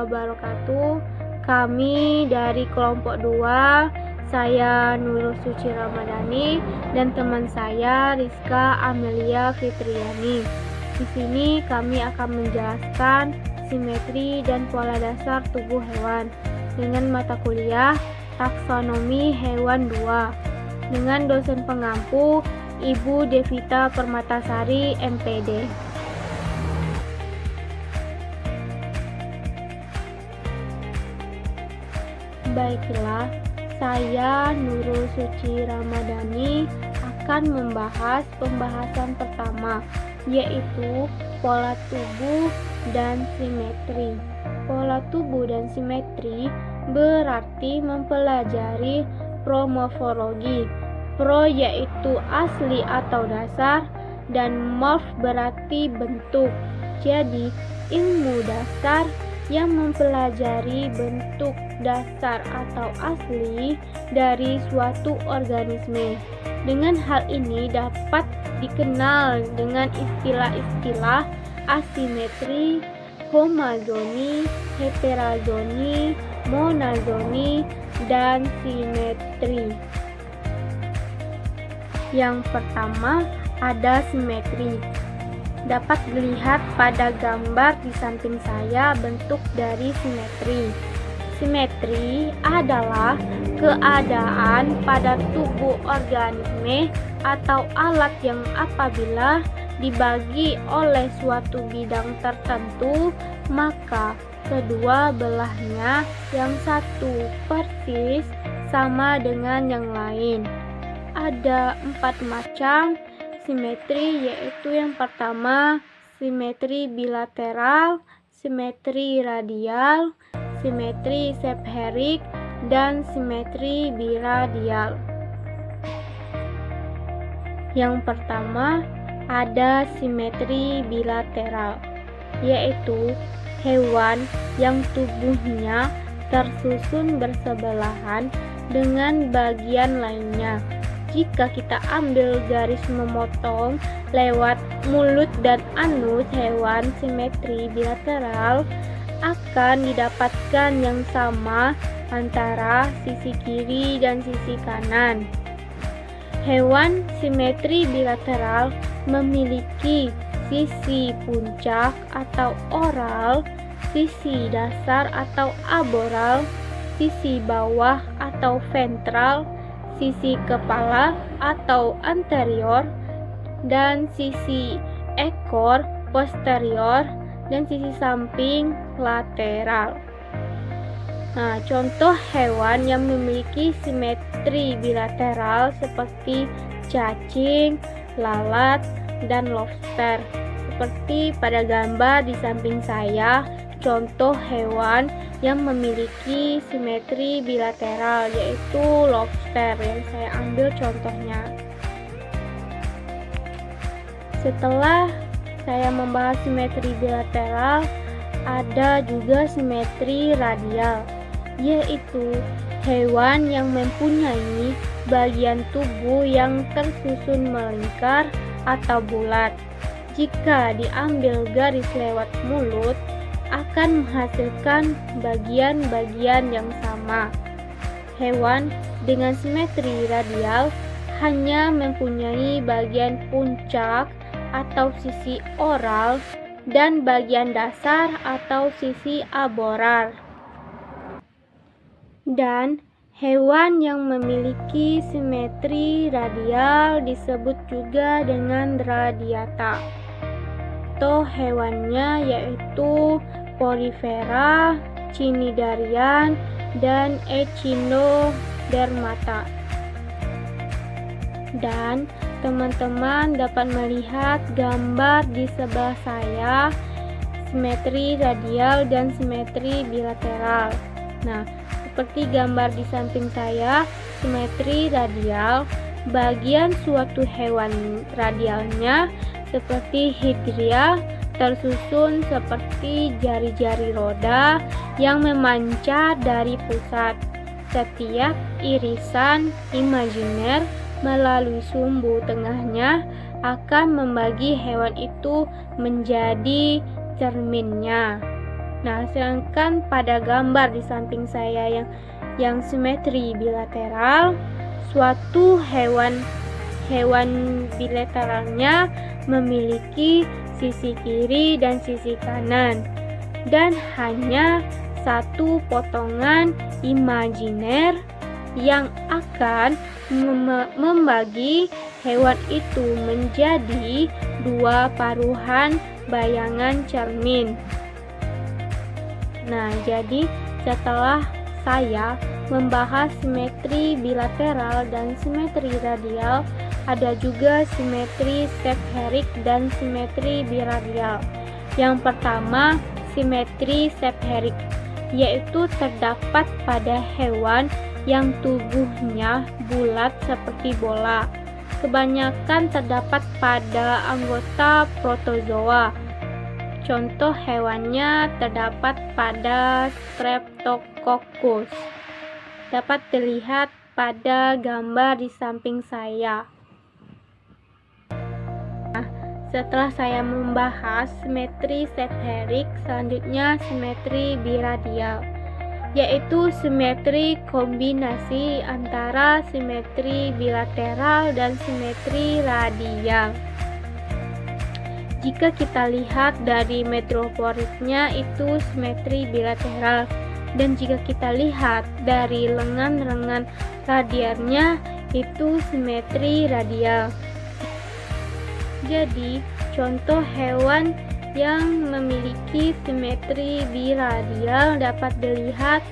wabarakatuh. Kami dari kelompok 2, saya Nurul Suci Ramadhani dan teman saya Rizka Amelia Fitriani. Di sini kami akan menjelaskan simetri dan pola dasar tubuh hewan dengan mata kuliah Taksonomi Hewan 2 dengan dosen pengampu Ibu Devita Permatasari, MPD. Baiklah, saya Nurul Suci Ramadhani akan membahas pembahasan pertama, yaitu pola tubuh dan simetri. Pola tubuh dan simetri berarti mempelajari promorfologi. Pro yaitu asli atau dasar, dan morf berarti bentuk. Jadi, ilmu dasar yang mempelajari bentuk dasar atau asli dari suatu organisme. Dengan hal ini dapat dikenal dengan istilah-istilah asimetri, homozoni, heterozoni, monozoni, dan simetri. Yang pertama ada simetri. Dapat dilihat pada gambar di samping saya bentuk dari simetri. Simetri adalah keadaan pada tubuh organisme atau alat yang apabila dibagi oleh suatu bidang tertentu, maka kedua belahnya yang satu persis sama dengan yang lain. Ada 4 macam simetri, yaitu yang pertama simetri bilateral, simetri radial, simetri sepheric, dan simetri biradial. Yang pertama ada simetri bilateral, yaitu hewan yang tubuhnya tersusun bersebelahan dengan bagian lainnya. Jika kita ambil garis memotong lewat mulut dan anus hewan simetri bilateral, akan didapatkan yang sama antara sisi kiri dan sisi kanan. Hewan simetri bilateral memiliki sisi puncak atau oral, sisi dasar atau aboral, sisi bawah atau ventral, sisi kepala atau anterior, dan sisi ekor posterior, dan sisi samping lateral. Nah, contoh hewan yang memiliki simetri bilateral seperti cacing, lalat, dan lobster. Seperti pada gambar di samping saya, contoh hewan yang memiliki simetri bilateral, yaitu lobster yang saya ambil contohnya. Setelah saya membahas simetri bilateral, ada juga simetri radial, yaitu hewan yang mempunyai bagian tubuh yang tersusun melingkar atau bulat. Jika diambil garis lewat mulut, akan menghasilkan bagian-bagian yang sama. Hewan dengan simetri radial hanya mempunyai bagian puncak atau sisi oral dan bagian dasar atau sisi aboral. Dan hewan yang memiliki simetri radial disebut juga dengan radiata. Contoh hewannya yaitu Porifera, Cnidarian, dan Echinodermata. Dan teman-teman dapat melihat gambar di sebelah saya simetri radial dan simetri bilateral. Nah, seperti gambar di samping saya, simetri radial, bagian suatu hewan radialnya seperti hydria tersusun seperti jari-jari roda yang memancar dari pusat. Setiap irisan imajiner melalui sumbu tengahnya akan membagi hewan itu menjadi cerminnya. Nah, sedangkan pada gambar di samping saya yang simetri bilateral, suatu hewan bilateralnya memiliki sisi kiri dan sisi kanan, dan hanya satu potongan imajiner yang akan membagi hewan itu menjadi dua paruhan bayangan cermin. Nah, jadi setelah saya membahas simetri bilateral dan simetri radial, ada juga simetri sepherik dan simetri biradial. Yang pertama, simetri sepherik, yaitu terdapat pada hewan yang tubuhnya bulat seperti bola. Kebanyakan terdapat pada anggota protozoa. Contoh hewannya terdapat pada Streptococcus. Dapat dilihat pada gambar di samping saya. Nah, setelah saya membahas simetri sepherik, selanjutnya simetri biradial, yaitu simetri kombinasi antara simetri bilateral dan simetri radial. Jika kita lihat dari metroporitnya itu simetri bilateral, dan jika kita lihat dari lengan-lengan radialnya itu simetri radial. Jadi, contoh hewan yang memiliki simetri biradial dapat dilihat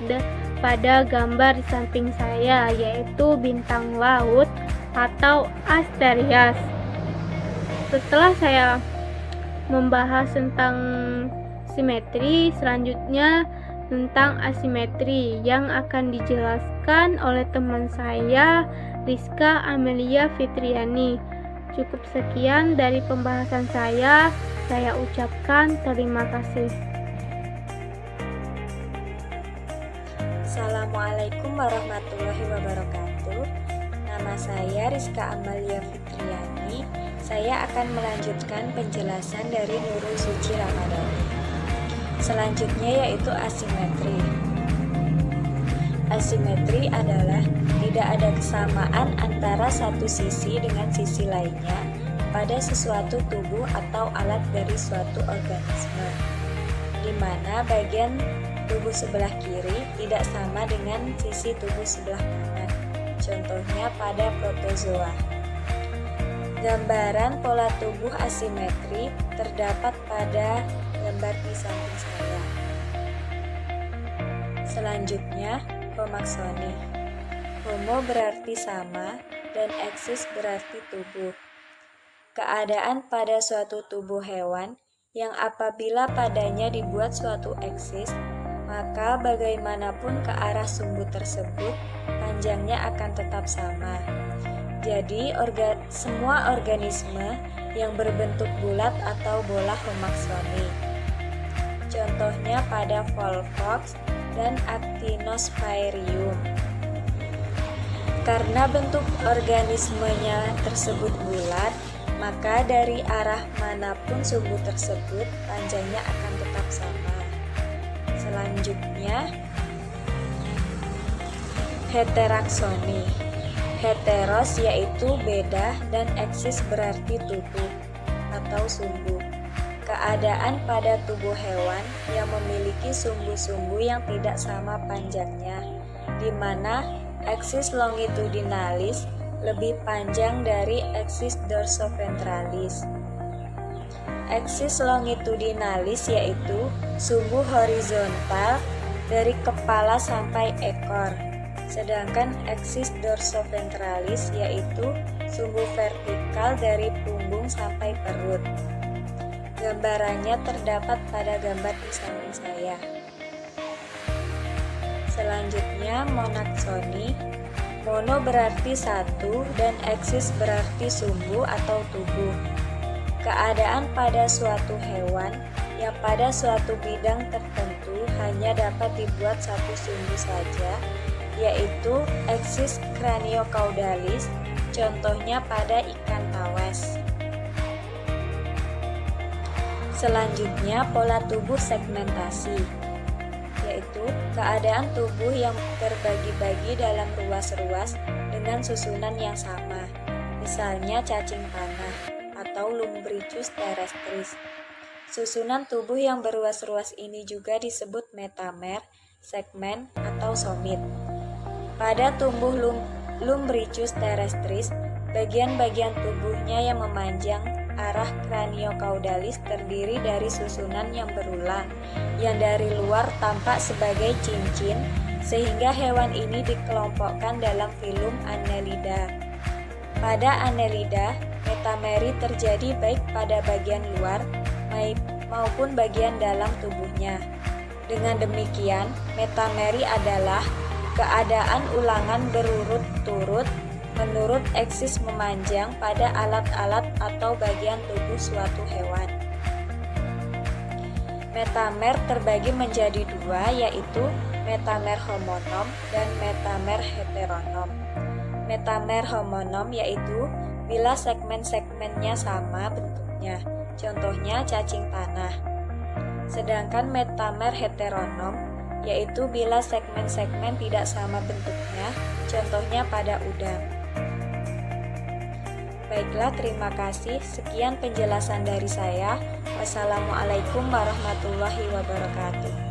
pada gambar di samping saya, yaitu bintang laut atau Asterias. Setelah saya membahas tentang simetri, selanjutnya tentang asimetri yang akan dijelaskan oleh teman saya, Rizka Amelia Fitriani. Cukup sekian dari pembahasan saya ucapkan terima kasih. Assalamualaikum warahmatullahi wabarakatuh. Nama saya Rizka Amelia Fitriani. Saya akan melanjutkan penjelasan dari Nurul Suci Ramadhani. Selanjutnya yaitu asimetri. Asimetri adalah tidak ada kesamaan antara satu sisi dengan sisi lainnya pada sesuatu tubuh atau alat dari suatu organisme, di mana bagian tubuh sebelah kiri tidak sama dengan sisi tubuh sebelah kanan. Contohnya pada protozoa. Gambaran pola tubuh asimetri terdapat pada gambar di samping saya. Selanjutnya, homaksoni. Homo berarti sama dan eksis berarti tubuh. Keadaan pada suatu tubuh hewan yang apabila padanya dibuat suatu eksis, maka bagaimanapun ke arah sumbu tersebut, panjangnya akan tetap sama. Jadi, semua organisme yang berbentuk bulat atau bola homaksoni. Contohnya pada Volvox dan Actinosphaerium. Karena bentuk organismenya tersebut bulat, maka dari arah manapun sumbu tersebut, panjangnya akan tetap sama. Selanjutnya, heteraksoni. Heteros yaitu beda dan eksis berarti tubuh atau sumbu. Keadaan pada tubuh hewan yang memiliki sumbu-sumbu yang tidak sama panjangnya, di mana eksis longitudinalis lebih panjang dari eksis dorsoventralis. Eksis longitudinalis yaitu sumbu horizontal dari kepala sampai ekor. Sedangkan eksis dorsoventralis yaitu sumbu vertikal dari punggung sampai perut. Gambarannya terdapat pada gambar di samping saya. Selanjutnya, monaksoni. Mono berarti satu dan eksis berarti sumbu atau tubuh. Keadaan pada suatu hewan yang pada suatu bidang tertentu hanya dapat dibuat satu sumbu saja, yaitu eksis craniocaudalis, contohnya pada ikan tawes. Selanjutnya, pola tubuh segmentasi. yaitu keadaan tubuh yang terbagi-bagi dalam ruas-ruas dengan susunan yang sama, misalnya cacing tanah atau Lumbricus terrestris. Susunan tubuh yang berruas-ruas ini juga disebut metamer, segmen, atau somit. Pada tumbuh Lumbricus terrestris, bagian-bagian tubuhnya yang memanjang arah craniocaudalis terdiri dari susunan yang berulang, yang dari luar tampak sebagai cincin, sehingga hewan ini dikelompokkan dalam filum Annelida. Pada Annelida, metameri terjadi baik pada bagian luar maupun bagian dalam tubuhnya. Dengan demikian, metameri adalah keadaan ulangan berurut-turut menurut eksis memanjang pada alat-alat atau bagian tubuh suatu hewan. Metamer terbagi menjadi dua, yaitu metamer homonom dan metamer heteronom. Metamer homonom yaitu bila segmen-segmennya sama bentuknya, contohnya cacing tanah. Sedangkan metamer heteronom yaitu bila segmen-segmen tidak sama bentuknya, contohnya pada udang. Baiklah, terima kasih. Sekian penjelasan dari saya. Wassalamualaikum warahmatullahi wabarakatuh.